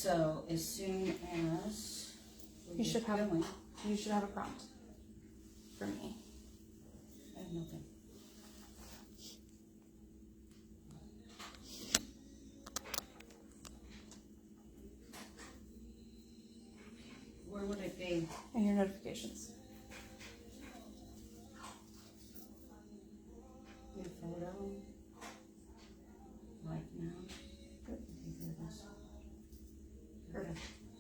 So as soon as you should have a prompt for me. I have nothing. Where would it be? In your notifications. Your photo. Like now. Okay, there it is. Perfect.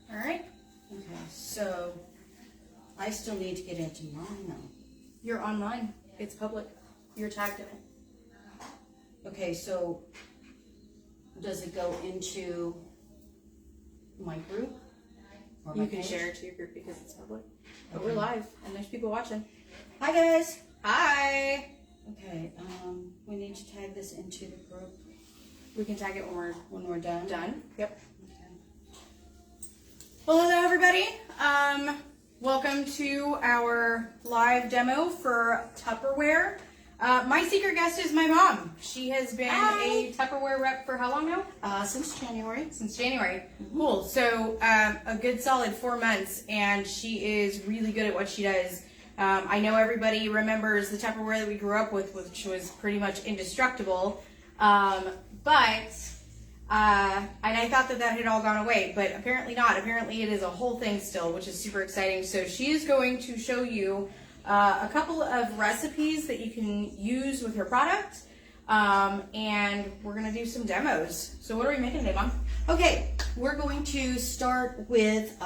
All right. Okay, so I still need to get into mine though. You're online. It's public. You're tagged in it. Okay, so does it go into my group? Or my You can page? share it to your group because it's public. But we're live and there's people watching. Hi guys. Hi. Okay, we need to tag this into the group We can tag it when we're done. done. Yep. Okay. Well, hello everybody. Welcome to our live demo for Tupperware. My secret guest is my mom. She has been a Tupperware rep for how long now? Since January. Since January. Cool. So a good solid 4 months, and she is really good at what she does. I know everybody remembers the Tupperware that we grew up with, which was pretty much indestructible. And I thought that had all gone away, but apparently not. Apparently it is a whole thing still, which is super exciting. So she is going to show you a couple of recipes that you can use with her product, and we're going to do some demos. So what are we making today, Mom? Okay, we're going to start with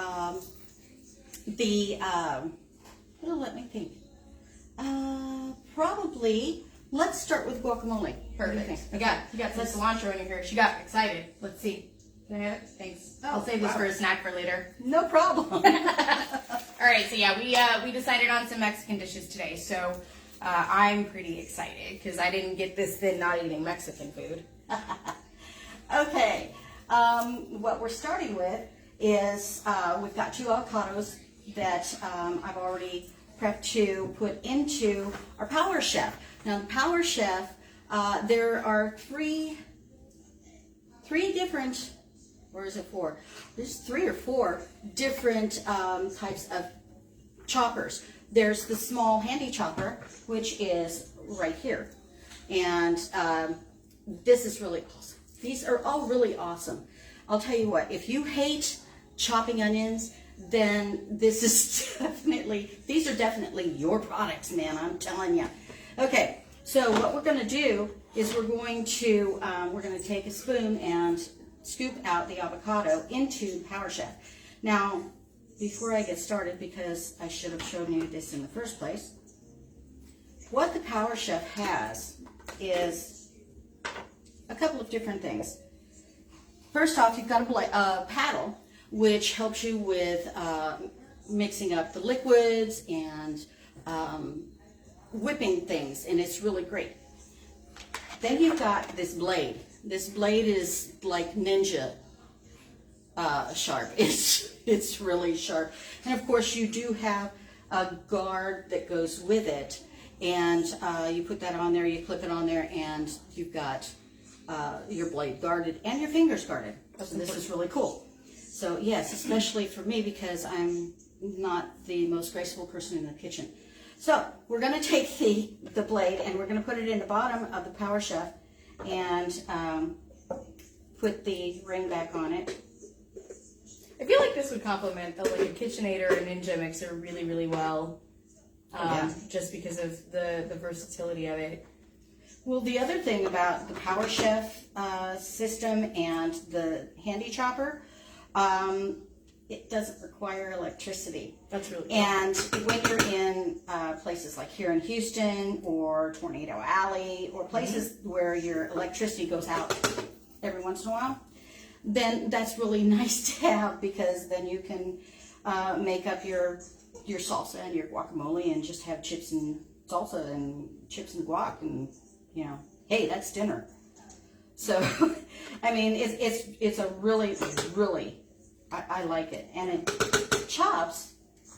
let me think. Probably, let's start with guacamole. Perfect. You got some cilantro in here. She got excited. Let's see. Can I have it? Thanks. I'll save this for a snack for later. No problem. All right. So yeah, we decided on some Mexican dishes today. So I'm pretty excited because I didn't get this thin not eating Mexican food. Okay. What we're starting with is we've got 2 avocados that I've already prepped to put into our Power Chef. Now the Power Chef, there are three different, or is it 4? There's 3 or 4 different types of choppers. There's the small handy chopper, which is right here. And this is really awesome. These are all really awesome. I'll tell you what, if you hate chopping onions, then these are definitely your products, man, I'm telling you. Okay, so what we're gonna do is we're going to take a spoon and scoop out the avocado into Power Chef. Now, before I get started, because I should have shown you this in the first place, what the Power Chef has is a couple of different things. First off, you've got a paddle, which helps you with mixing up the liquids and whipping things, and it's really great. Then you've got this blade. This blade is like ninja sharp. It's really sharp. And of course you do have a guard that goes with it, and you put that on there, you clip it on there, and you've got your blade guarded and your fingers guarded. So this is really cool. So yes, especially for me because I'm not the most graceful person in the kitchen. So we're going to take the blade and we're going to put it in the bottom of the Power Chef and put the ring back on it. I feel like this would complement a KitchenAid or a Ninja mixer really, really well, just because of the versatility of it. Well, the other thing about the Power Chef system and the handy chopper, it doesn't require electricity. That's really cool. And when you're in places like here in Houston or Tornado Alley or places where your electricity goes out every once in a while, then that's really nice to have, because then you can make up your salsa and your guacamole and just have chips and salsa and chips and guac, and you know, hey, that's dinner. So, I mean, it's a really, I like it, and it chops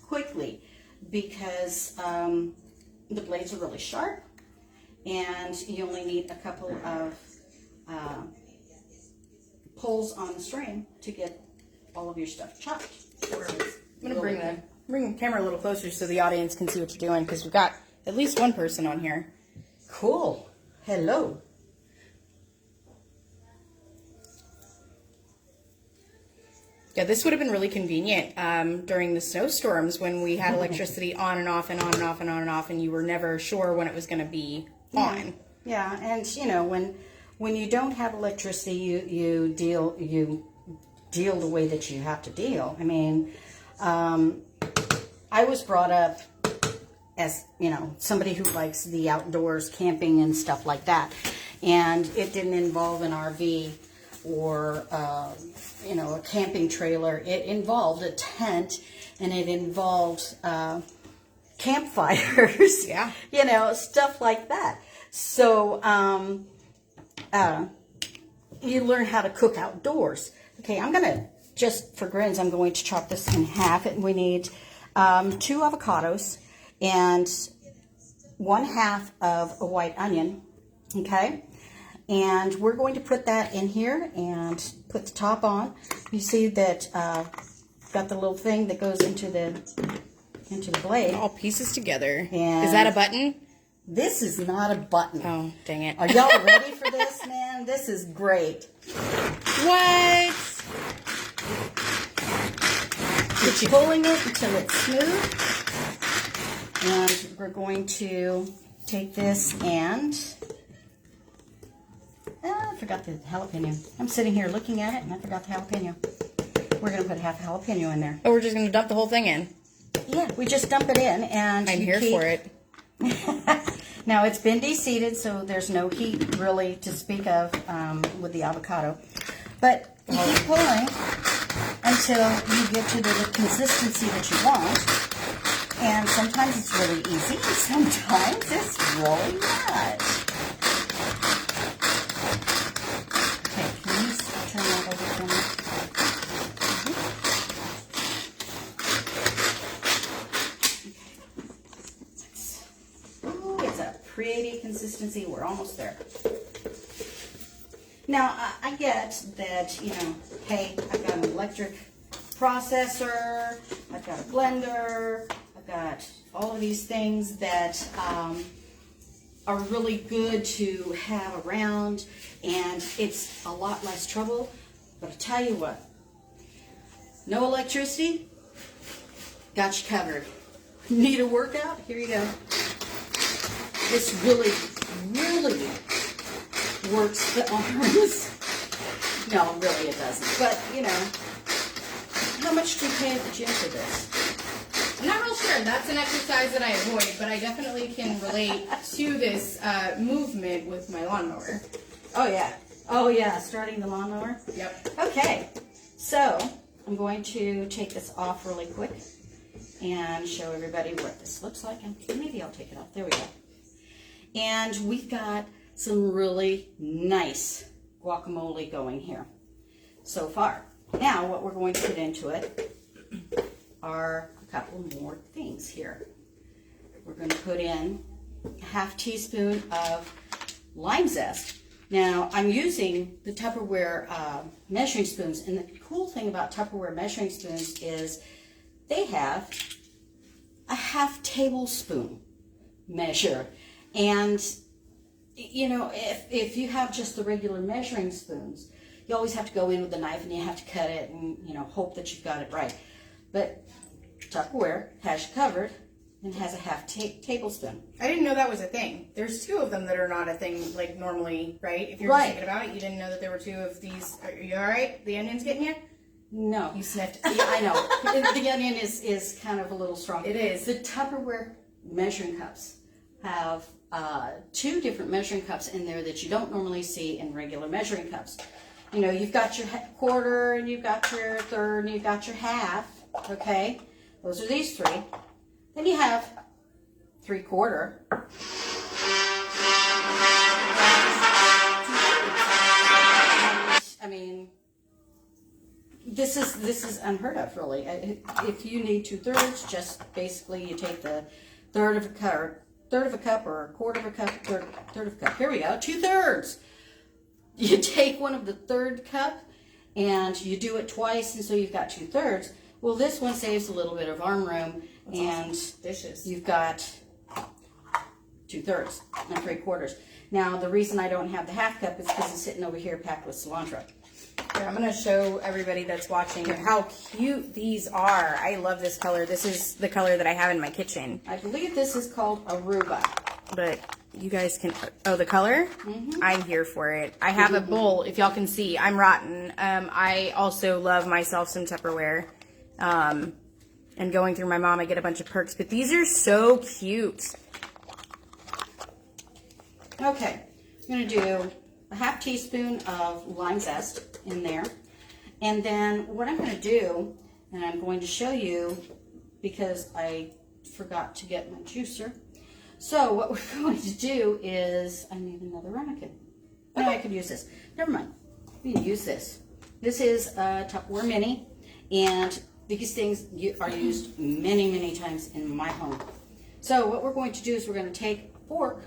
quickly because the blades are really sharp, and you only need a couple of pulls on the string to get all of your stuff chopped. I'm going to bring the camera a little closer so the audience can see what you're doing, because we've got at least one person on here. Cool. Hello. Yeah, this would have been really convenient during the snowstorms when we had electricity on and off and on and off and on and off, and you were never sure when it was going to be on. Yeah, and you know, when you don't have electricity, you deal the way that you have to deal. I mean, I was brought up as, you know, somebody who likes the outdoors, camping and stuff like that, and it didn't involve an RV or you know, a camping trailer. It involved a tent, and it involved campfires. Yeah. You know, stuff like that. So you learn how to cook outdoors. Okay, I'm gonna, just for grins, I'm going to chop this in half, and we need 2 avocados and 1/2 of a white onion. Okay. And we're going to put that in here and put the top on. You see that got the little thing that goes into the blade. All pieces together. And is that a button? This is not a button. Oh, dang it. Are y'all ready for this, man? This is great. What? Keep pulling it until it's smooth. And we're going to take this and... I forgot the jalapeno. I'm sitting here looking at it, and I forgot the jalapeno. We're going to put half a jalapeno in there. Oh, we're just going to dump the whole thing in. Yeah, we just dump it in, and I'm here for it. Now, it's been deseeded, so there's no heat really to speak of with the avocado. But you keep pulling until you get to the consistency that you want. And sometimes it's really easy, and sometimes it's really not. Turn that over for me. Ooh, it's a pretty consistency. We're almost there. Now, I get that, you know, hey, I've got an electric processor, I've got a blender, I've got all of these things that are really good to have around, and it's a lot less trouble. But I tell you what, no electricity, got you covered. Need a workout? Here you go. This really, really works the arms. No, really it doesn't. But, you know, how much do you pay at the gym for this? I'm not real sure. That's an exercise that I avoid, but I definitely can relate to this movement with my lawnmower. Oh, yeah. Oh, yeah. Starting the lawnmower? Yep. Okay. So, I'm going to take this off really quick and show everybody what this looks like. And maybe I'll take it off. There we go. And we've got some really nice guacamole going here so far. Now, what we're going to put into it are a couple more things here. We're going to put in a 1/2 teaspoon of lime zest. Now, I'm using the Tupperware measuring spoons, and the cool thing about Tupperware measuring spoons is they have a 1/2 tablespoon measure. And, you know, if you have just the regular measuring spoons, you always have to go in with the knife and you have to cut it and, you know, hope that you've got it right. But Tupperware has you covered and has a 1/2 tablespoon. I didn't know that was a thing. There's 2 of them that are not a thing, like, normally, right? If you're just thinking about it, you didn't know that there were 2 of these. Are you all right? The onion's getting you? No. You sniffed. Yeah, I know. The onion is kind of a little strong. It is. The Tupperware measuring cups have 2 different measuring cups in there that you don't normally see in regular measuring cups. You know, you've got your quarter, and you've got your third, and you've got your half, okay? Those are these 3. Then you have 3/4. I mean, this is unheard of, really. If you need 2/3, just basically you take the third of a cup or a quarter of a cup, third of a cup. Here we go, 2/3. You take one of the 1/3 cup and you do it twice, and so you've got 2/3. Well, this one saves a little bit of arm room, and dishes. You've got 2/3 and 3/4. Now, the reason I don't have the half cup is because it's sitting over here packed with cilantro. Here, I'm going to show everybody that's watching how cute these are. I love this color. This is the color that I have in my kitchen. I believe this is called Aruba. But you guys can, oh, the color? Mm-hmm. I'm here for it. I have a bowl, if y'all can see. I'm rotten. I also love myself some Tupperware. And going through my mom, I get a bunch of perks. But these are so cute. Okay, I'm going to do a half teaspoon of lime zest in there. And then what I'm going to do, and I'm going to show you because I forgot to get my juicer. So what we're going to do is, I need another ramekin. No, I could use this. Never mind. We can use this. This is a Tupperware Mini, and these things are used many, many times in my home. So what we're going to do is we're going to take a fork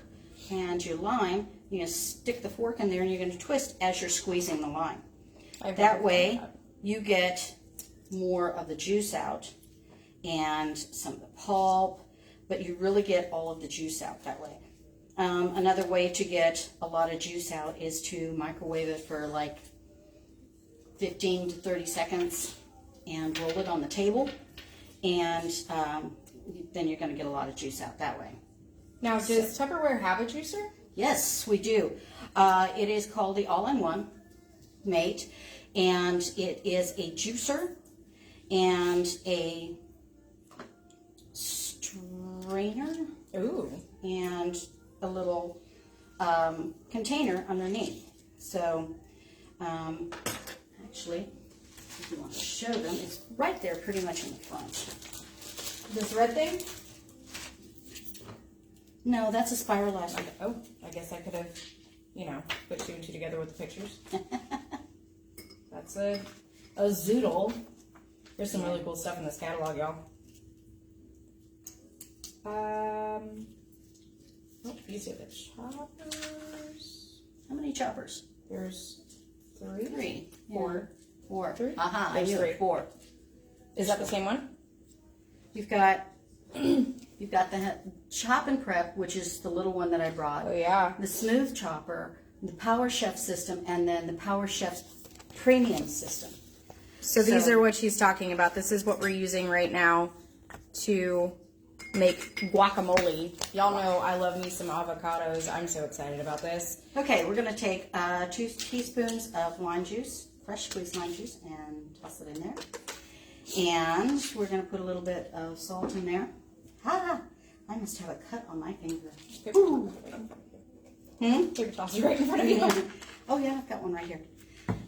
and your lime, you're going to stick the fork in there and you're going to twist as you're squeezing the lime. That way you get more of the juice out and some of the pulp, but you really get all of the juice out that way. Another way to get a lot of juice out is to microwave it for like 15 to 30 seconds and roll it on the table, and then you're going to get a lot of juice out that way. Now, does Tupperware have a juicer? Yes, we do. It is called the All-in-One Mate, and it is a juicer and a strainer. Ooh. And a little container underneath. So, actually, if you want to show them, it's right there pretty much in the front. This red thing? No, that's a spiralizer. Oh, I guess I could have, put 2 and 2 together with the pictures. That's a zoodle. There's some really cool stuff in this catalog, y'all. These are the choppers. How many choppers? There's 3. 3. 4. 4. 3? There's 3. 4. Is that the same one? You've got the chop and prep, which is the little one that I brought. Oh yeah. The smooth chopper, the Power Chef system, and then the Power Chef's premium system. So these are what she's talking about. This is what we're using right now to make guacamole. Y'all know I love me some avocados. I'm so excited about this. Okay, we're going to take 2 teaspoons of lime juice, fresh squeezed lime juice, and toss it in there. And we're going to put a little bit of salt in there. Ah, I must have a cut on my finger. Ooh. Paper towels right in front of you. Oh yeah, I've got one right here.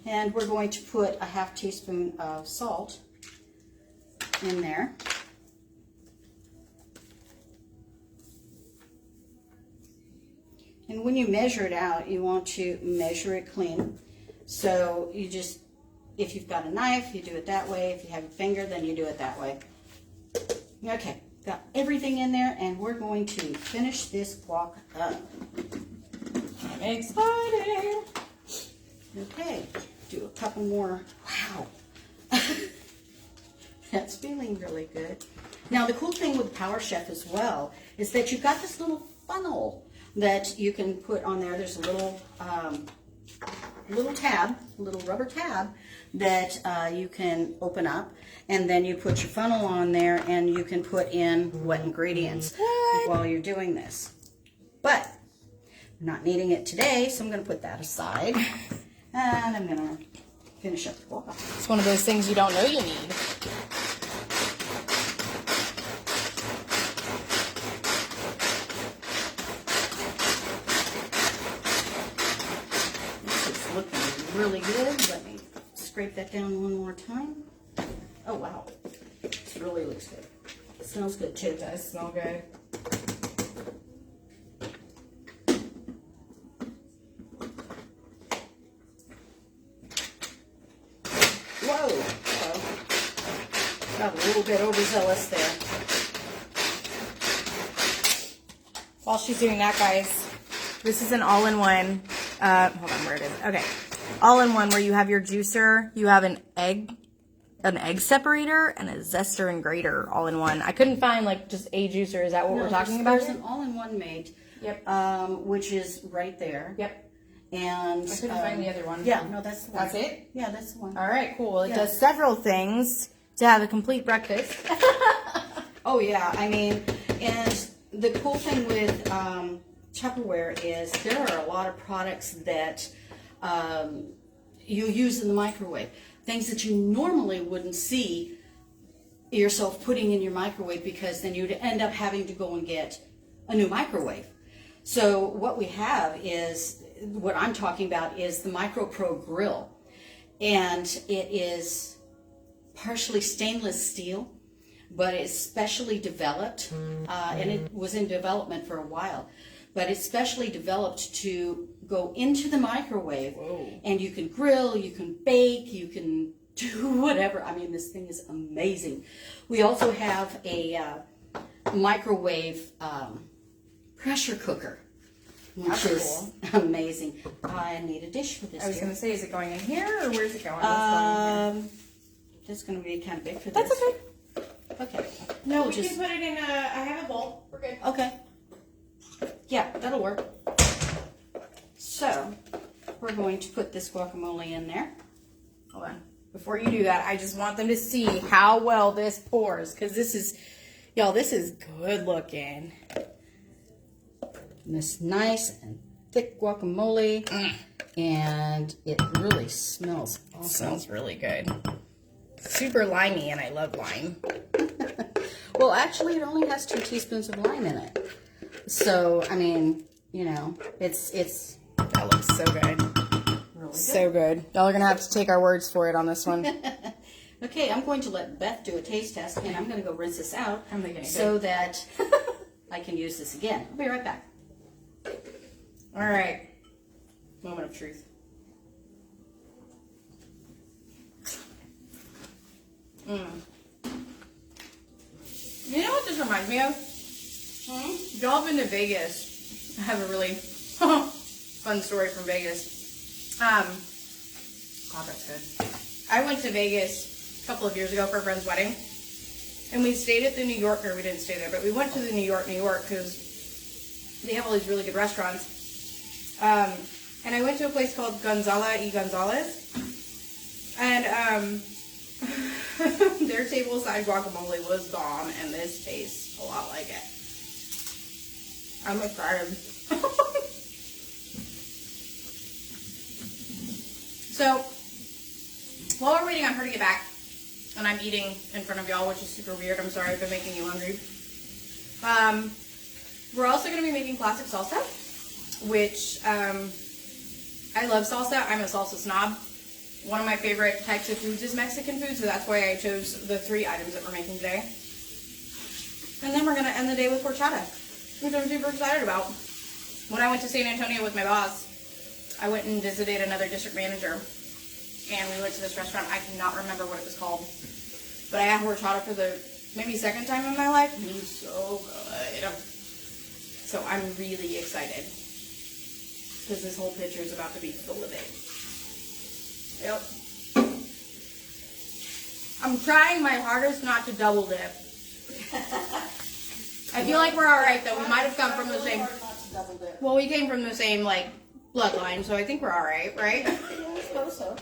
And we're going to put a half teaspoon of salt in there. And when you measure it out, you want to measure it clean. So you just, if you've got a knife, you do it that way. If you have a finger, then you do it that way. Okay, got everything in there, and we're going to finish this guac up. I'm excited. Okay, do a couple more. Wow. That's feeling really good. Now, the cool thing with Power Chef as well is that you've got this little funnel that you can put on there. There's a little tab, a little rubber tab that you can open up, and then you put your funnel on there, and you can put in wet ingredients while you're doing this. But I'm not needing it today, so I'm going to put that aside, and I'm going to finish up the guac. It's one of those things you don't know you need. Looking really good. Let me scrape that down one more time. Oh wow, it really looks good. It smells good too. It does smell good. Whoa, got a little bit overzealous there. While she's doing that, guys, this is an all-in-one. Hold on, where it is. Okay. all in one, where you have your juicer, you have an egg separator, and a zester and grater all in one. I couldn't find like just a juicer. Is that what we're talking about? There's an all-in-one made. Yep. Which is right there. Yep. And I couldn't find the other one. Yeah, no, that's the one. That's it? Yeah, that's the one. All right, cool. It does several things to have a complete breakfast. Oh yeah, I mean, and the cool thing with Tupperware is there are a lot of products that you use in the microwave. Things that you normally wouldn't see yourself putting in your microwave, because then you'd end up having to go and get a new microwave. So what we have is, what I'm talking about is the Pro Grille. And it is partially stainless steel, but it's specially developed, and it was in development for a while, but it's specially developed to go into the microwave. Whoa. And you can grill, you can bake, you can do whatever. I mean, this thing is amazing. We also have a microwave pressure cooker, which is amazing. I need a dish for this. I was going to say, is it going in here, or where's it going? That's going to be kind of big for this. That's okay. Okay. No, we can put it in I have a bowl. We're good. Okay. Yeah, that'll work. So, we're going to put this guacamole in there. Hold on. Before you do that, I just want them to see how well this pours, because this is, y'all, this is good looking. And this nice and thick guacamole, and it really smells awesome. It smells really good. Super limey, and I love lime. Well, actually, it only has 2 teaspoons of lime in it. So, I mean, you know, it's that looks so good. Really good. So good. Y'all are going to have to take our words for it on this one. Okay, I'm going to let Beth do a taste test, and I'm going to go rinse this out so that I can use this again. I'll be right back. All right. Moment of truth. You know what this reminds me of? Y'all been to Vegas. I have a really fun story from Vegas. God, that's good. I went to Vegas a couple of years ago for a friend's wedding, and we stayed at the New Yorker. We didn't stay there, but we went to the New York, because they have all these really good restaurants. And I went to a place called Gonzala y Gonzalez, and their tableside guacamole was bomb, and this tastes a lot like it. I'm excited. So, while we're waiting on her to get back, and I'm eating in front of y'all, which is super weird. I'm sorry for making you hungry. We're also going to be making classic salsa, which I love salsa. I'm a salsa snob. One of my favorite types of foods is Mexican food, so that's why I chose the 3 items that we're making today. And then we're going to end the day with horchata, which I'm super excited about. When I went to San Antonio with my boss, I went and visited another district manager, and we went to this restaurant. I cannot remember what it was called, but I had horchata for the maybe 2nd time in my life. It was so good. So I'm really excited, because this whole picture is about to be full of it. Yep. I'm trying my hardest not to double dip. I feel like we're alright though. We might have come from the same. Well, we came from the same like bloodline, so I think we're alright, right? Yeah, I suppose so.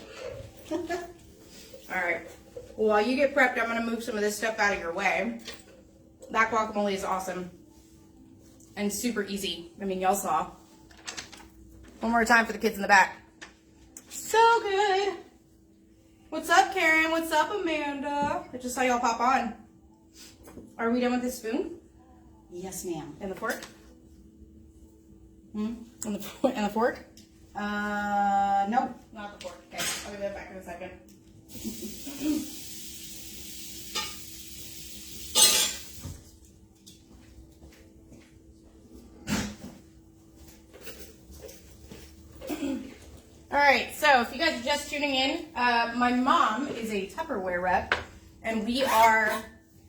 Alright. Well, while you get prepped, I'm gonna move some of this stuff out of your way. That guacamole is awesome. And super easy. I mean, y'all saw. One more time for the kids in the back. So good. What's up, Karen? What's up, Amanda? I just saw y'all pop on. Are we done with this spoon? Yes, ma'am. And the fork? And the fork? Nope. Not the fork. Okay, I'll be back in a second. Alright, so if you guys are just tuning in, my mom is a Tupperware rep, and we are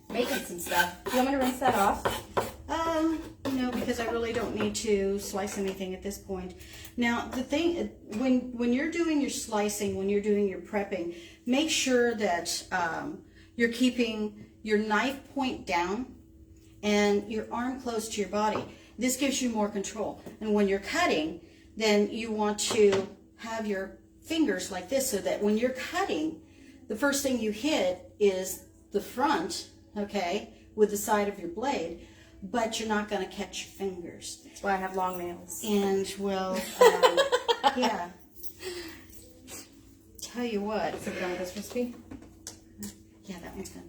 making some stuff. Do you want me to rinse that off? No, because I really don't need to slice anything at this point. Now, the thing, when you're doing your slicing, when you're doing your prepping, make sure that you're keeping your knife point down and your arm close to your body. This gives you more control. And when you're cutting, then you want to have your fingers like this so that when you're cutting, the first thing you hit is the front, okay, with the side of your blade, but you're not going to catch your fingers. That's why I have long nails. And, well, yeah. Tell you what. So we're done with this recipe? Yeah, that one's good.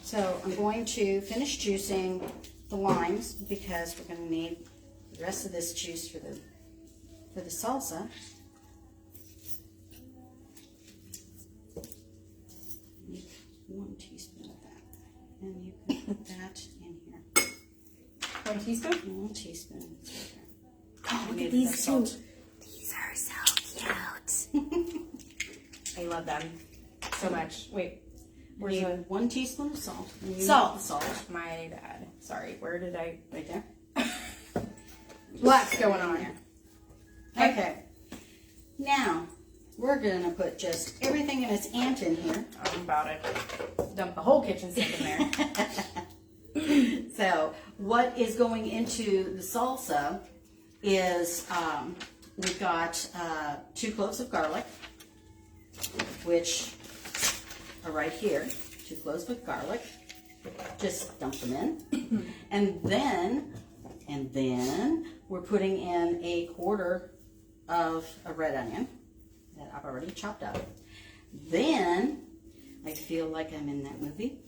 So I'm going to finish juicing the limes because we're going to need the rest of this juice for the salsa. Need 1 teaspoon of that, and you can put that in here. 1 teaspoon? 1 teaspoon. It's right there. Oh, look at these two. These are so cute. I love them so much. Wait, We need 1 teaspoon of salt. Salt. Salt. My bad. Sorry, where did I? Right there. Lots going on. Okay. Now, we're going to put just everything in its ant in here. I'm about it. Dump the whole kitchen sink in there. So, what is going into the salsa is we've got 2 cloves of garlic, which are right here. 2 cloves of garlic. Just dump them in. And then we're putting in 1/4 of a red onion that I've already chopped up. Then, I feel like I'm in that movie.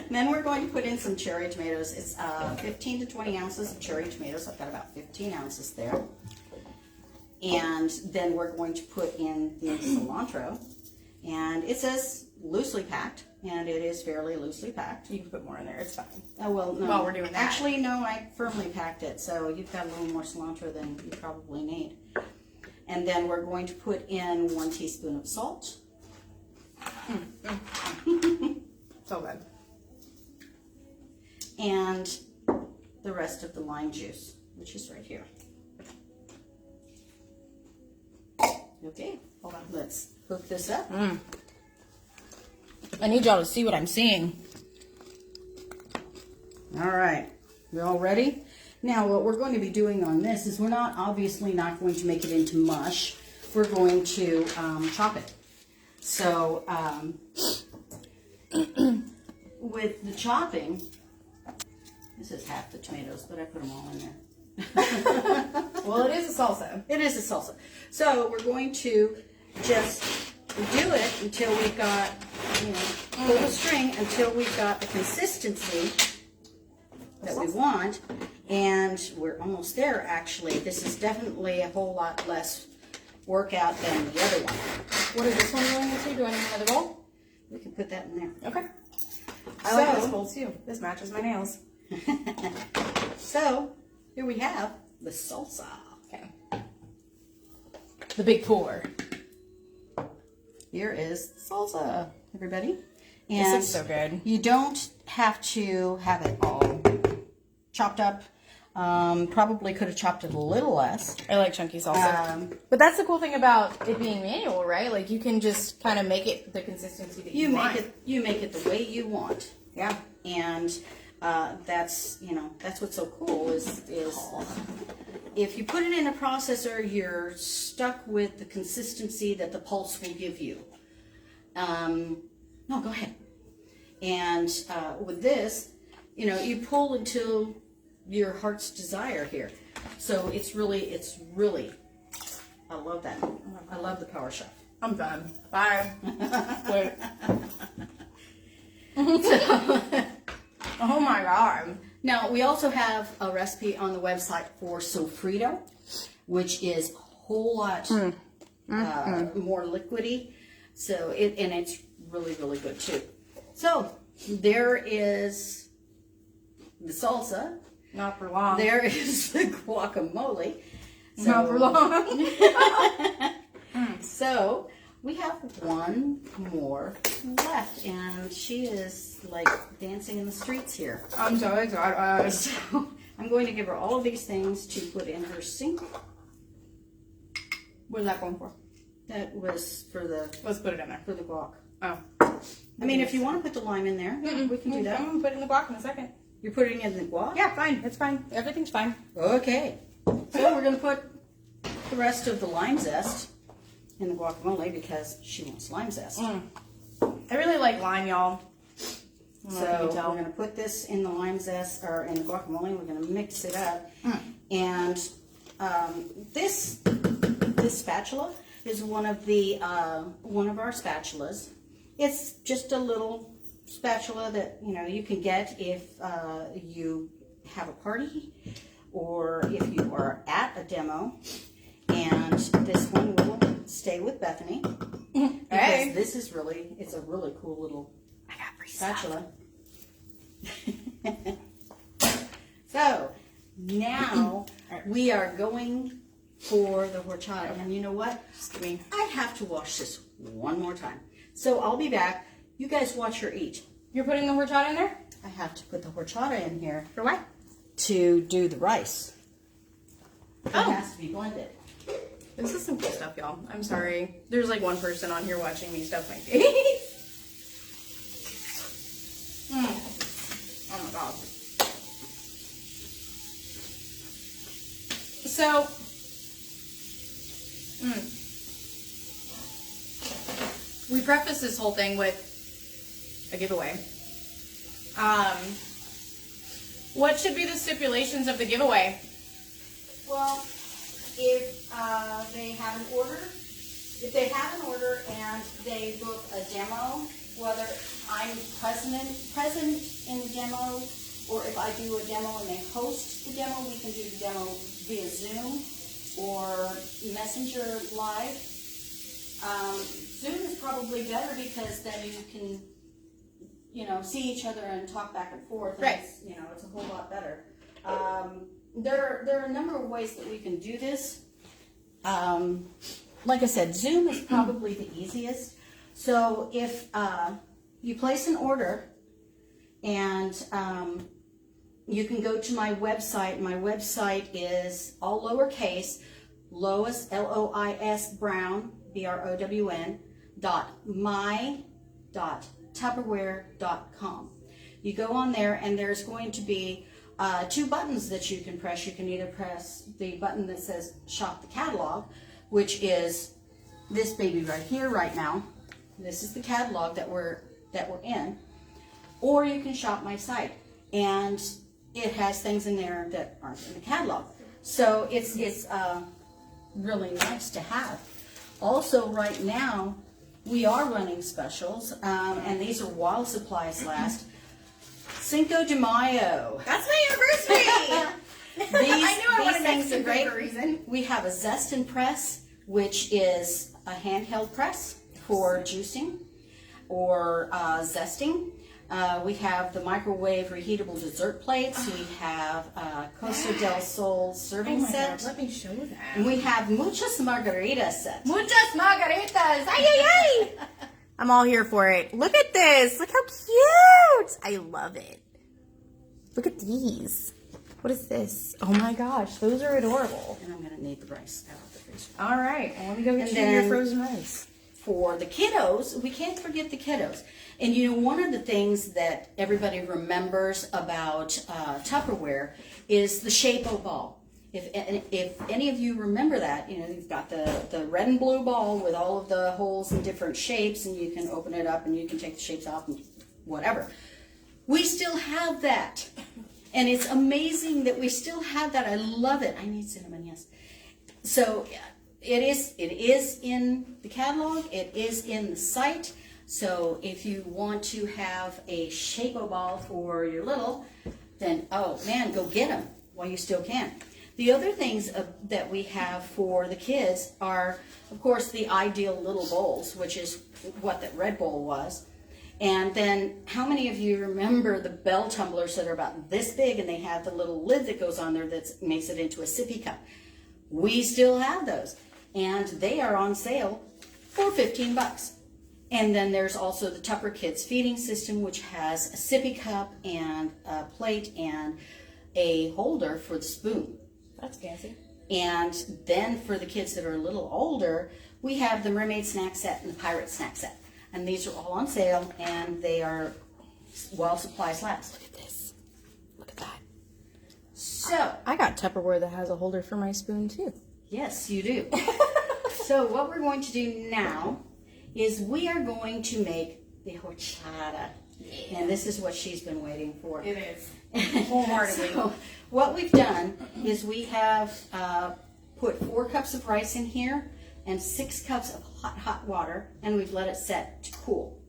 Then we're going to put in some cherry tomatoes. It's 15 to 20 ounces of cherry tomatoes. I've got about 15 ounces there. And then we're going to put in the cilantro. And it says loosely packed, and it is fairly loosely packed. You can put more in there. It's fine. Oh, well, no. While we're doing that. Actually, no, I firmly packed it, so you've got a little more cilantro than you probably need. And then we're going to put in 1 teaspoon of salt. So good. And the rest of the lime juice, which is right here. Okay, hold on. Let's hook this up. I need y'all to see what I'm seeing. All right, you all ready? Now, what we're going to be doing on this is we're obviously not going to make it into mush. We're going to chop it. So, with the chopping, this is half the tomatoes, but I put them all in there. Well, it is a salsa. It is a salsa. So we're going to just do it until we've got, pull the string until we've got the consistency that we want. And we're almost there, actually. This is definitely a whole lot less workout than the other one. What is this one going into? Do I need another bowl? We can put that in there. Okay. I like this bowl too. This matches my nails. So, here we have the salsa. Okay. The big pour. Here is the salsa, everybody. And This looks so good. you don't have to have it all chopped up. Probably could have chopped it a little less. I like chunky salsa. But that's the cool thing about it being manual, right? Like you can just kind of make it the consistency that you want. You make it the way you want. Yeah. And that's what's so cool is if you put it in a processor, you're stuck with the consistency that the pulse will give you. No, go ahead. And with this, you pull until your heart's desire here. So it's really, I love that. I love the Power Chef. I'm done. Bye. Wait. Oh my god. Now, we also have a recipe on the website for Sofrito, which is a whole lot more liquidy. So it's really, really good too. So there is the salsa. Not for long. There is the guacamole. Not for long. So we have one more left, and she is like dancing in the streets here. I'm so excited. So I'm going to give her all of these things to put in her sink. What is that going for? That was for the Let's put it in there. for the guac. Oh. I mean, if you want to put the lime in there, we can do that. I'm gonna put it in the guac in a second. You're putting it in the guac? Yeah, fine. It's fine. Everything's fine. Okay. So we're going to put the rest of the lime zest in the guacamole because she wants lime zest. I really like lime, y'all. So we're going to put this in the lime zest or in the guacamole. We're going to mix it up. And this spatula is one of our spatulas. It's just a little spatula that you can get if you have a party or if you are at a demo. And this one will stay with Bethany because this is it's a really cool little spatula. So now we are going for the horchata, and you know what? I have to wash this one more time. So I'll be back. You guys watch her eat. You're putting the horchata in there? I have to put the horchata in here. For what? To do the rice. It Oh. has to be blended. This is some cool stuff, y'all. I'm sorry. There's like one person on here watching me stuff my face. Oh my god. So, we preface this whole thing with a giveaway. What should be the stipulations of the giveaway? Well, if they have an order and they book a demo, whether I'm present in the demo, or if I do a demo and they host the demo, we can do the demo via Zoom or Messenger Live. Zoom is probably better because then you can, see each other and talk back and forth. And right. It's a whole lot better. There are a number of ways that we can do this. Like I said, Zoom is probably the easiest. So if you place an order and you can go to my website. My website is all lowercase, Lois, L-O-I-S, Brown, B-R-O-W-N, .my.tupperware.com. You go on there and there's going to be 2 buttons that you can press. You can either press the button that says Shop the Catalog, which is this baby right here right now. This is the catalog that we're in. Or you can shop my site, and it has things in there that aren't in the catalog. So it's really nice to have. Also, right now we are running specials, and these are while supplies last. Cinco de Mayo. That's my anniversary! I knew I wanted things are great. for a reason. We have a Zest and Press, which is a handheld press for juicing or zesting. We have the microwave reheatable dessert plates. We have Costa del Sol serving set. God, let me show that. And we have muchas margaritas set. Muchas margaritas! Ay, ay, ay! I'm all here for it. Look at this. Look how cute. I love it. Look at these. What is this? Oh my gosh, those are adorable. And I'm going to need the rice out of the freezer. All right, well, let me go get And you your then- frozen rice. For the kiddos, we can't forget the kiddos. And one of the things that everybody remembers about Tupperware is the shape of ball. If any of you remember that, you've got the red and blue ball with all of the holes in different shapes, and you can open it up and you can take the shapes off and whatever. We still have that. And it's amazing that we still have that. I love it. I need cinnamon, yes. So it is in the catalog. It is in the site. So if you want to have a shape-o ball for your little, then, oh man, go get them while you still can. The other things that we have for the kids are, of course, the ideal little bowls, which is what that red bowl was. And then how many of you remember the bell tumblers that are about this big and they have the little lid that goes on there that makes it into a sippy cup? We still have those. And they are on sale for $15. And then there's also the Tupper Kids feeding system, which has a sippy cup and a plate and a holder for the spoon. That's fancy. And then for the kids that are a little older, we have the Mermaid Snack Set and the Pirate Snack Set. And these are all on sale, and they are while supplies last. Look at this. Look at that. So, I got Tupperware that has a holder for my spoon too. yes, you do. So what we're going to do now is we are going to make the horchata. Yeah. And this is what she's been waiting for. It is. Wholeheartedly. So what we've done is we have put 4 cups of rice in here and 6 cups of hot water, and we've let it set to cool.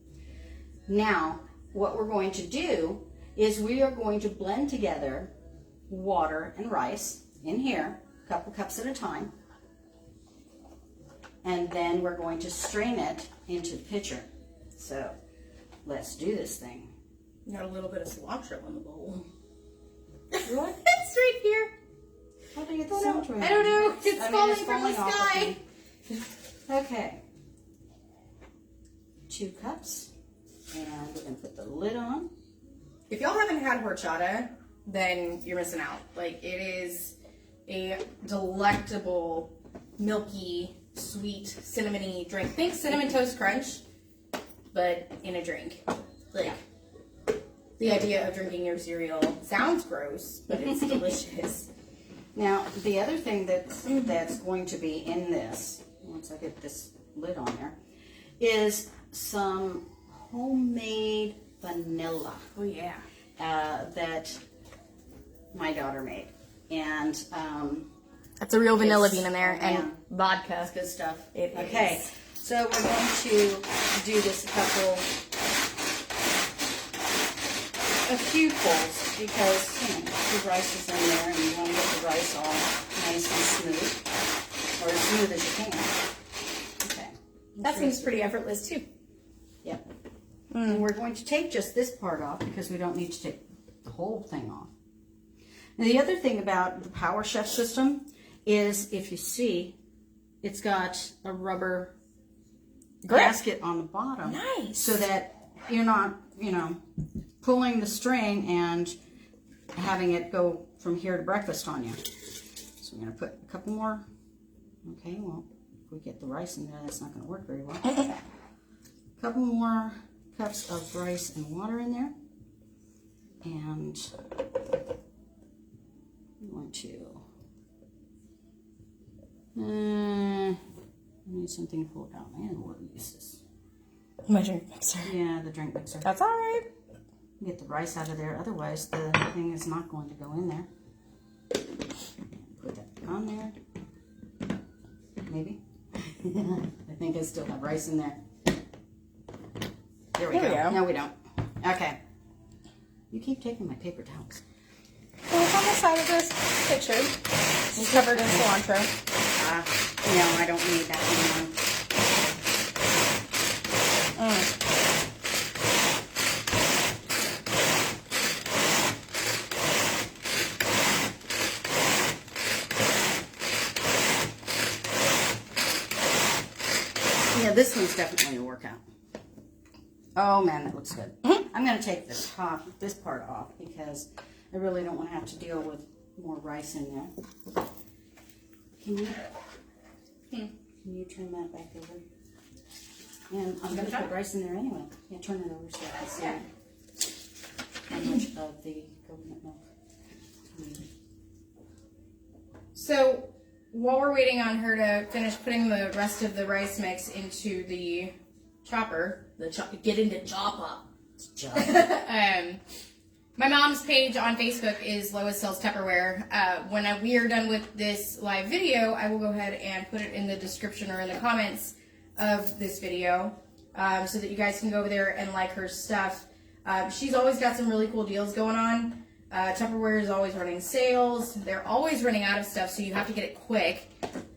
Now, what we're going to do is we are going to blend together water and rice in here, a couple cups at a time. And then we're going to strain it into the pitcher. So let's do this thing. Got a little bit of cilantro in the bowl. What? It's right here. How do you get the cilantro? I don't know. It's falling it's from the off of sky. me. Okay. 2 cups. And we're going to put the lid on. If y'all haven't had horchata, then you're missing out. Like, it is a delectable, milky, sweet, cinnamony drink. Think Cinnamon Toast Crunch, but in a drink. Like, the idea of drinking your cereal sounds gross, but it's delicious. Now, the other thing that's going to be in this, once I get this lid on there, is some homemade vanilla. Oh, yeah. That my daughter made. And That's a real vanilla bean in there, yeah, and vodka. that's good stuff. It okay, is. so we're going to do this a few pulls, because the rice is in there and you want to get the rice all nice and smooth, or as smooth as you can. Okay. That seems pretty effortless, too. Yep. And we're going to take just this part off because we don't need to take the whole thing off. Now, the other thing about the Power Chef system is, if you see, it's got a rubber gasket on the bottom. Nice. So that you're not, pulling the string and having it go from here to breakfast on you. So I'm going to put a couple more. Okay, well, if we get the rice in there, that's not going to work very well. A couple more cups of rice and water in there. And I'm going to I need something to pull it out. Man, what is this? My drink mixer. Yeah, the drink mixer. That's all right. Get the rice out of there, otherwise the thing is not going to go in there. Put that on there. Maybe. I think I still have rice in there. There we go. No, we don't. Okay. You keep taking my paper towels. Well, it's on the side of this picture. It's covered in cilantro. No, I don't need that anymore. Yeah, this one's definitely a workout. Oh man, that looks good. I'm going to take this part off, because I really don't want to have to deal with more rice in there. Can you turn that back over? And I'm going to put rice in there anyway. Yeah, turn it over so I can see how much of the coconut milk. So, while we're waiting on her to finish putting the rest of the rice mix into the chopper, get into chopper. My mom's page on Facebook is Lois Sells Tupperware. When we are done with this live video, I will go ahead and put it in the description or in the comments of this video, so that you guys can go over there and like her stuff. She's always got some really cool deals going on. Tupperware is always running sales. They're always running out of stuff, so you have to get it quick.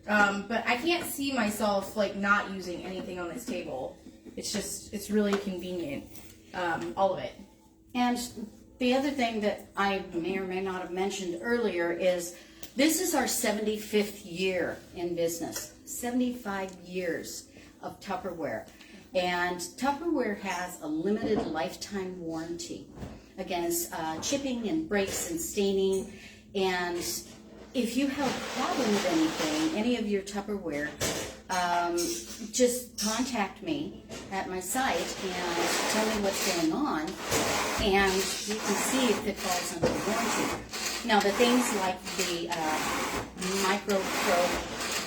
But I can't see myself not using anything on this table. It's really convenient, all of it. And the other thing that I may or may not have mentioned earlier is this is our 75th year in business. 75 years of Tupperware. And Tupperware has a limited lifetime warranty against chipping and breaks and staining. And if you have a problem with anything, any of your Tupperware, just contact me at my site and tell me what's going on, and you can see if it falls under the warranty. Now, the things like the Pro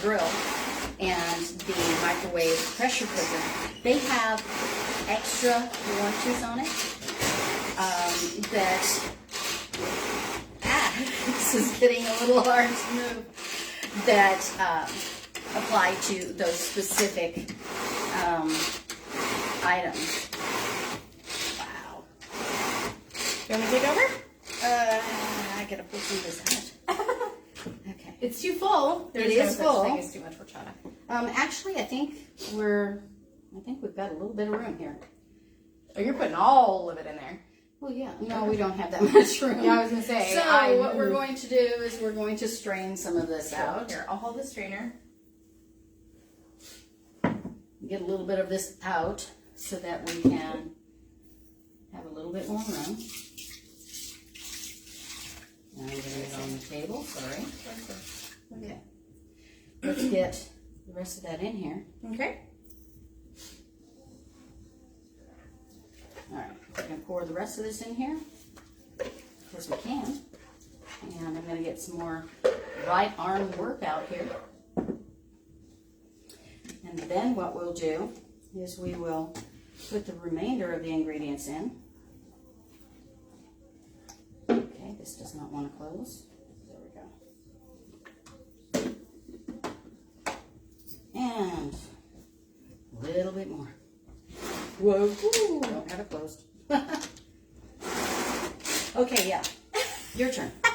Grille and the microwave pressure cooker, they have extra warranties on it this is getting a little hard to move, that apply to those specific items. Wow. You want me to take over? I gotta pull some of this out. Okay. It's too full. It is full. Thing as too much horchata. Actually, I think we've got a little bit of room here. Oh, you're putting all of it in there. Well, yeah. No, we don't have that much room. Yeah, I was gonna say. So what we're going to do is we're going to strain some of this out. Here, I'll hold the strainer. Get a little bit of this out so that we can have a little bit more room. Now we're going to get it on the table. Sorry. Okay. Let's get the rest of that in here. Okay. All right. We're going to pour the rest of this in here because we can. And I'm going to get some more right arm work out here. And then what we'll do is we will put the remainder of the ingredients in. Okay, this does not want to close. There we go. And a little bit more. Whoa, ooh, don't have it closed. Okay, yeah, your turn. All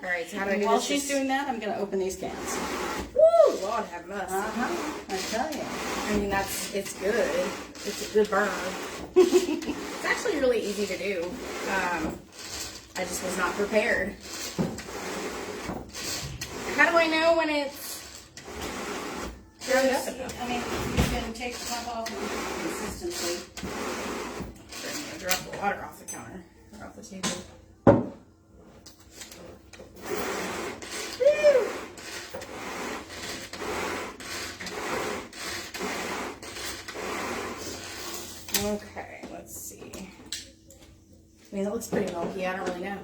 right, so how do I do While this? she's doing that, I'm going to open these cans. Woo, Lord have mercy. I tell you. I mean, it's good. It's a good burn. It's actually really easy to do. I just was not prepared. How do I know when it's ground up enough? I mean, you can take the top off consistently. I'm going to drop the water off the counter or off the table. Okay, let's see. I mean, it looks pretty milky. I don't really know.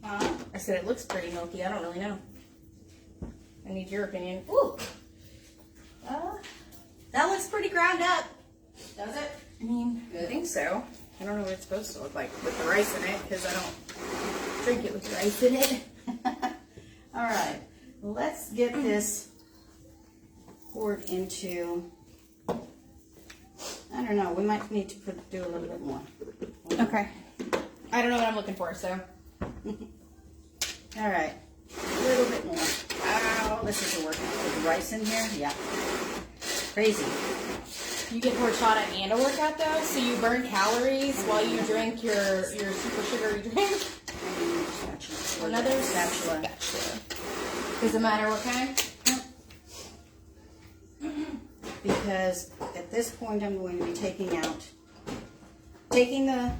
I said it looks pretty milky. I don't really know. I need your opinion. Ooh. That looks pretty ground up. Does it? I mean, I think so. I don't know what it's supposed to look like with the rice in it because I don't drink it with rice in it. All right. Let's get this poured into, I don't know, we might need to do a little bit more. Okay. I don't know what I'm looking for, so. All right. A little bit more. Wow, this is a workout. With the rice in here? Yeah. Crazy. You get horchata and a workout though, so you burn calories while you drink your super sugary drink. Another spatula. Does it matter what kind? Because at this point I'm going to be taking the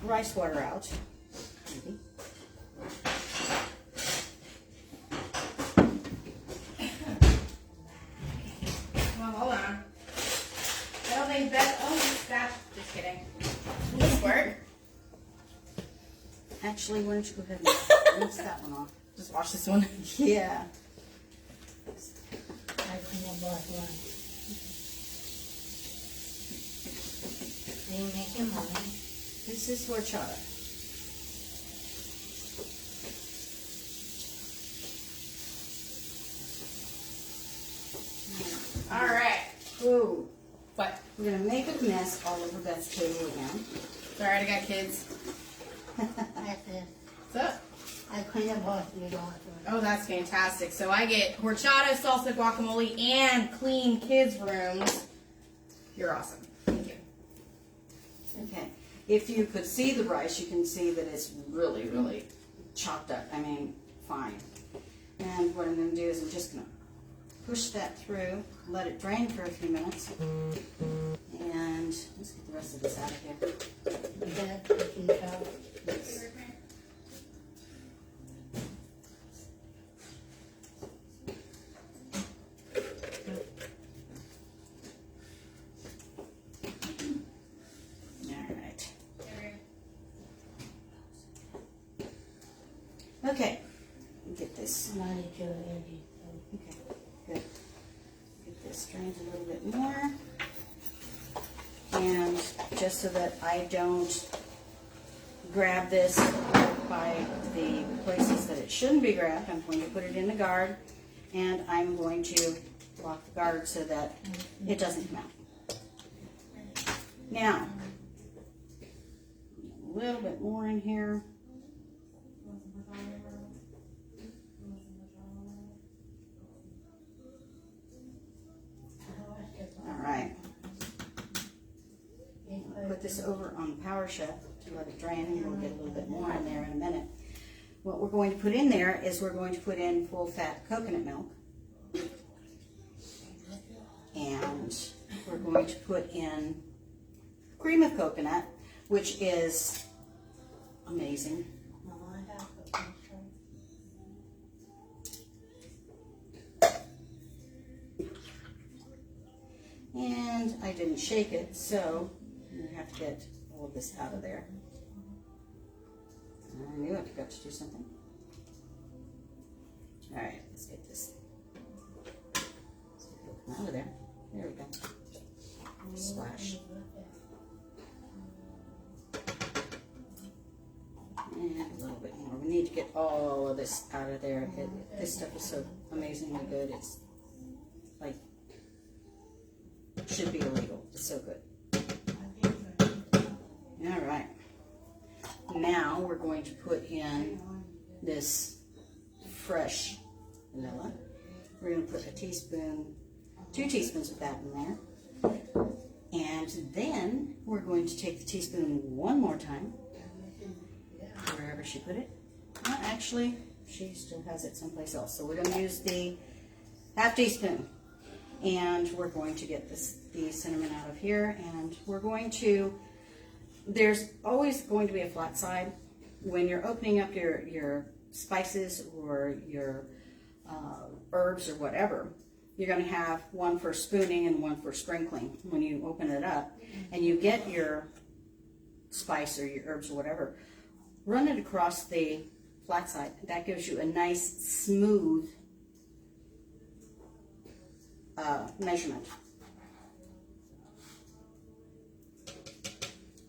rice water out. Maybe. Well, hold on. I don't think that. Oh, that. Just kidding. Will this work? Actually, why don't you go ahead and rinse that one off? Just wash this one. Yeah. I clean up both ones. Are you making money? This is horchata. All right. Ooh. What? We're going to make a mess all over Beth's table again. It's all right. I got kids. That's it. What's up? I clean up both. You don't want to. Oh, that's fantastic. So I get horchata, salsa, guacamole, and clean kids' rooms. You're awesome. Thank you. Okay. If you could see the rice, you can see that it's really, really chopped up. I mean, fine. And what I'm going to do is I'm just going to push that through, let it drain for a few minutes, and let's get the rest of this out of here. That cookie cup. Okay, get this. Not at your edge. Okay, good. Get this drained a little bit more. And just so that I don't grab this by the places that it shouldn't be grabbed, I'm going to put it in the guard, and I'm going to lock the guard so that it doesn't come out. Now, a little bit more in here. Put this over on the power shelf to let it drain, and we'll get a little bit more in there in a minute. What we're going to put in there is we're going to put in full fat coconut milk, and we're going to put in cream of coconut, which is amazing. And I didn't shake it, so I have to get all of this out of there. I knew I forgot to do something. All right, let's get this. Let's get it out of there. There we go. Splash. And a little bit more. We need to get all of this out of there. This stuff is so amazingly good. It's like, it should be illegal. It's so good. All right. Now we're going to put in this fresh vanilla. We're going to put a teaspoon, 2 teaspoons of that in there. And then we're going to take the teaspoon one more time, wherever she put it. Well, actually, she still has it someplace else. So we're going to use the half teaspoon. And we're going to get the cinnamon out of here. And we're going to, there's always going to be a flat side. When you're opening up your spices or your herbs or whatever, you're going to have one for spooning and one for sprinkling when you open it up. And you get your spice or your herbs or whatever, run it across the flat side. That gives you a nice smooth measurement.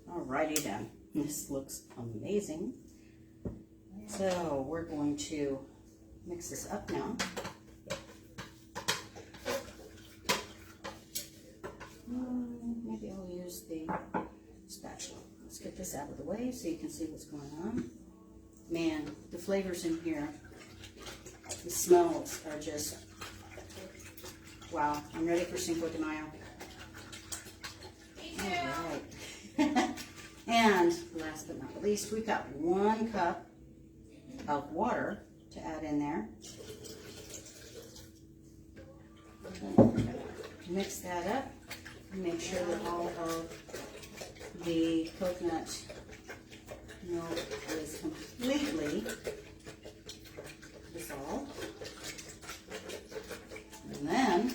Alrighty then, this looks amazing. So we're going to mix this up now. Maybe I'll use the spatula. Let's get this out of the way so you can see what's going on. Man, the flavors in here, the smells are just wow. I'm ready for Cinco de Mayo. All right. And last but not least, we've got 1 cup of water to add in there. And we're going to mix that up and make sure that all of the coconut milk is completely dissolved. And then,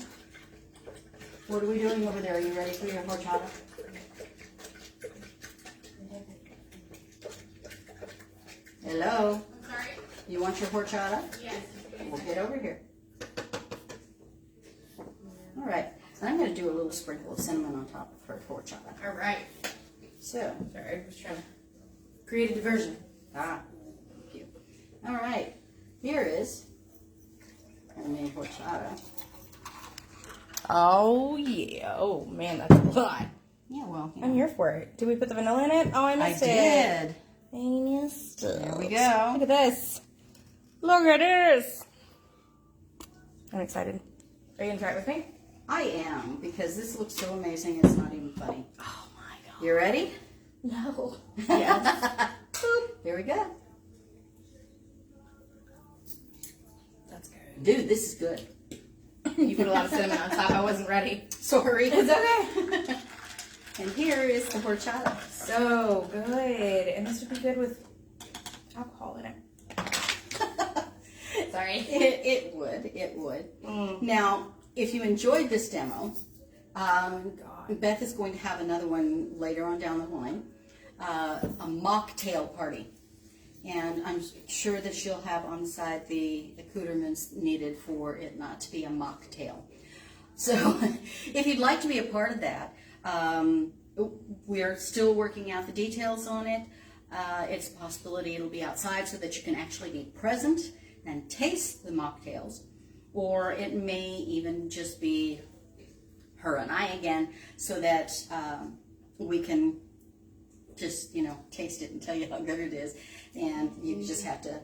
what are we doing over there? Are you ready for your horchata? Hello? I'm sorry? You want your horchata? Yes. We'll get over here. All right. And I'm going to do a little sprinkle of cinnamon on top of her horchata. All right. So, Sorry, I was trying to create a diversion. thank you. All right. Here is homemade horchata. Oh, yeah. Oh, man, that's a lot. Yeah, well, I'm here for it. Did we put the vanilla in it? Oh, I missed it. did. I missed it. There we go. Look at this. Look at this. I'm excited. Are you going to try it with me? I am, because this looks so amazing, it's not even funny. Oh, my God. You ready? No. Yes. Boop. Here we go. That's good. Dude, this is good. You put a lot of cinnamon on top. I wasn't ready. Sorry. It's okay. And here is the horchata. So good. And this would be good with alcohol in it. Sorry. It would. Now, if you enjoyed this demo, Beth is going to have another one later on down the line, a mocktail party. And I'm sure that she'll have on the side the accoutrements needed for it not to be a mocktail. So if you'd like to be a part of that, we're still working out the details on it. It's a possibility it'll be outside so that you can actually be present and taste the mocktails, or it may even just be her and I again, so that we can just, taste it and tell you how good it is, and you just have to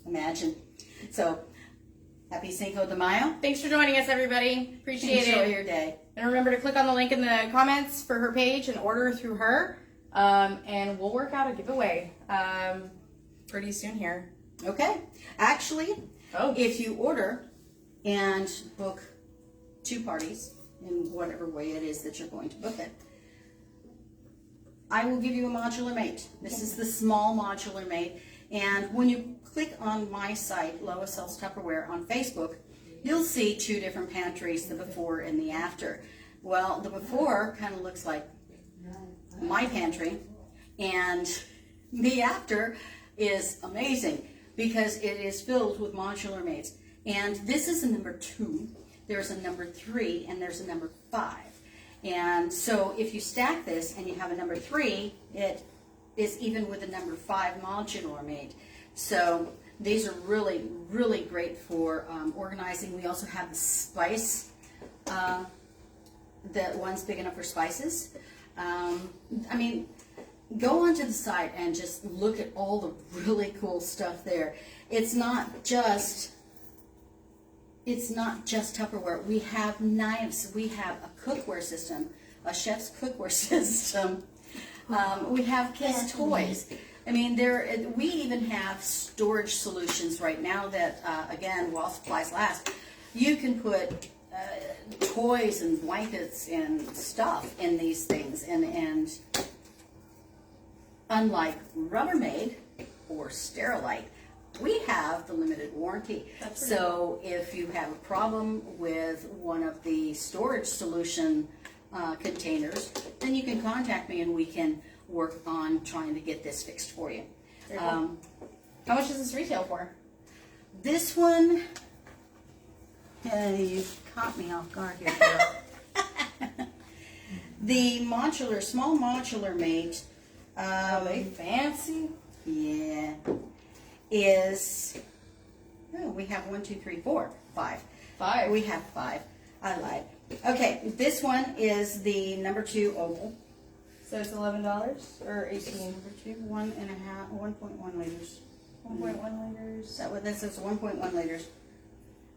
imagine. So, happy Cinco de Mayo. Thanks for joining us, everybody. Appreciate it. Enjoy your day. And remember to click on the link in the comments for her page and order through her. And we'll work out a giveaway pretty soon here. Okay. Actually, if you order and book 2 parties in whatever way it is that you're going to book it, I will give you a modular mate. This is the small modular mate. And when you click on my site, Lois Sells Tupperware on Facebook, you'll see 2 different pantries, the before and the after. Well, the before kind of looks like my pantry, and the after is amazing because it is filled with modular mates. And this is a number 2, there's a number 3, and there's a number 5. And so if you stack this and you have a number 3, it is even with a number 5 modular mate. So these are really, really great for organizing. We also have the spice, the one's big enough for spices. Go onto the site and just look at all the really cool stuff there. It's not just Tupperware. We have knives. We have a cookware system, a chef's cookware system. We have kids' toys. We even have storage solutions right now that, again, while supplies last, you can put toys and blankets and stuff in these things. And unlike Rubbermaid or Sterilite, we have the limited warranty. So if you have a problem with one of the storage solution containers, then you can contact me and we can work on trying to get this fixed for you. How much does this retail for? This one, you caught me off guard here, girl. The small modular mate, Are they fancy? yeah, we have 1, 2, 3, 4, 5. 5. We have 5. I lied. Okay, this one is the number 2 oval. So it's $11 or $18? Number 2, 1.1 liters. 1.1 liters. Is that what this is? 1.1 liters.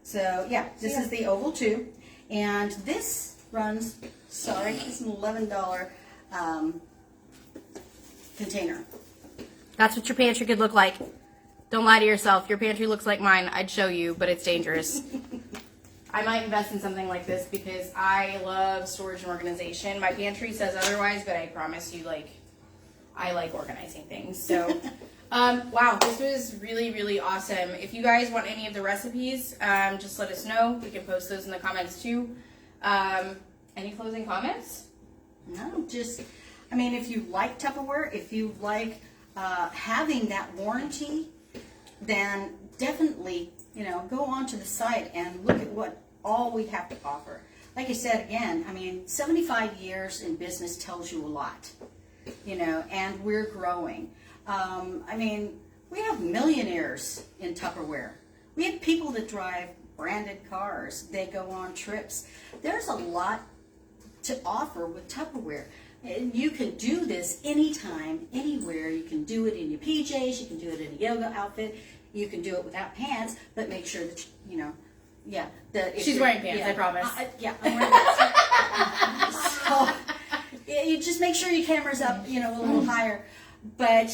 So yeah, this is the oval 2, and this runs. Sorry, it's an $11 container. That's what your pantry could look like. Don't lie to yourself. Your pantry looks like mine. I'd show you, but it's dangerous. I might invest in something like this because I love storage and organization. My pantry says otherwise, but I promise you, I like organizing things. So, wow, this was really, really awesome. If you guys want any of the recipes, just let us know. We can post those in the comments too. Any closing comments? No, if you like Tupperware, if you like having that warranty, then definitely, go onto the site and look at what all we have to offer. Like I said again, 75 years in business tells you a lot, and we're growing. We have millionaires in Tupperware. We have people that drive branded cars. They go on trips. There's a lot to offer with Tupperware. And you can do this anytime, anywhere. You can do it in your PJs. You can do it in a yoga outfit. You can do it without pants, but make sure that, She's wearing pants, I promise. I'm wearing pants. So, you just make sure your camera's up, a little higher. But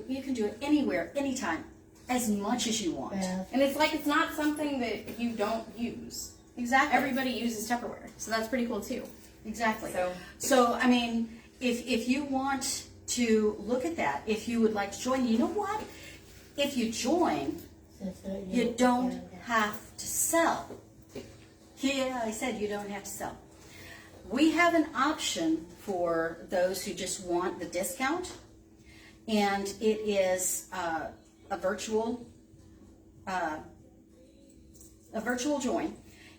you can do it anywhere, anytime, as much as you want. Yeah. And it's not something that you don't use. Exactly. everybody uses Tupperware, so that's pretty cool too. Exactly. So- So I mean, if you want to look at that, if you would like to join, you know what? If you join, you don't have to sell. Yeah, I said you don't have to sell. We have an option for those who just want the discount, and it is a virtual join,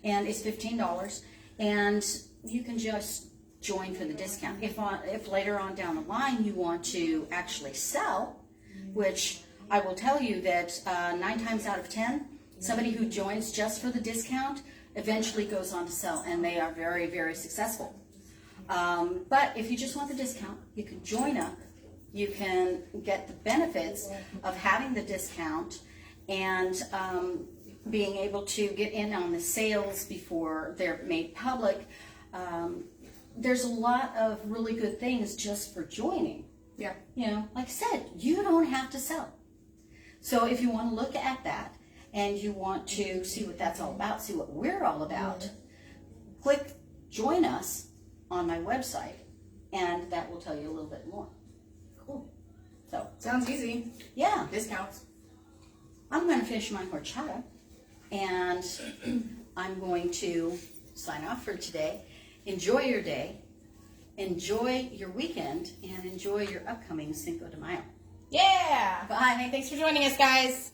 and it's $15, and you can just join for the discount. If later on down the line you want to actually sell, which I will tell you that 9 times out of 10, somebody who joins just for the discount eventually goes on to sell, and they are very, very successful. But if you just want the discount, you can join up. You can get the benefits of having the discount and being able to get in on the sales before they're made public. There's a lot of really good things just for joining. Yeah. You know, like I said, you don't have to sell. So if you want to look at that and you want to see what that's all about, see what we're all about, click join us on my website, and that will tell you a little bit more. Cool. So, Sounds easy. yeah, Discounts. I'm going to finish my horchata, and I'm going to sign off for today. Enjoy your day, enjoy your weekend, and enjoy your upcoming Cinco de Mayo. Yeah. Bye. Thanks for joining us, guys.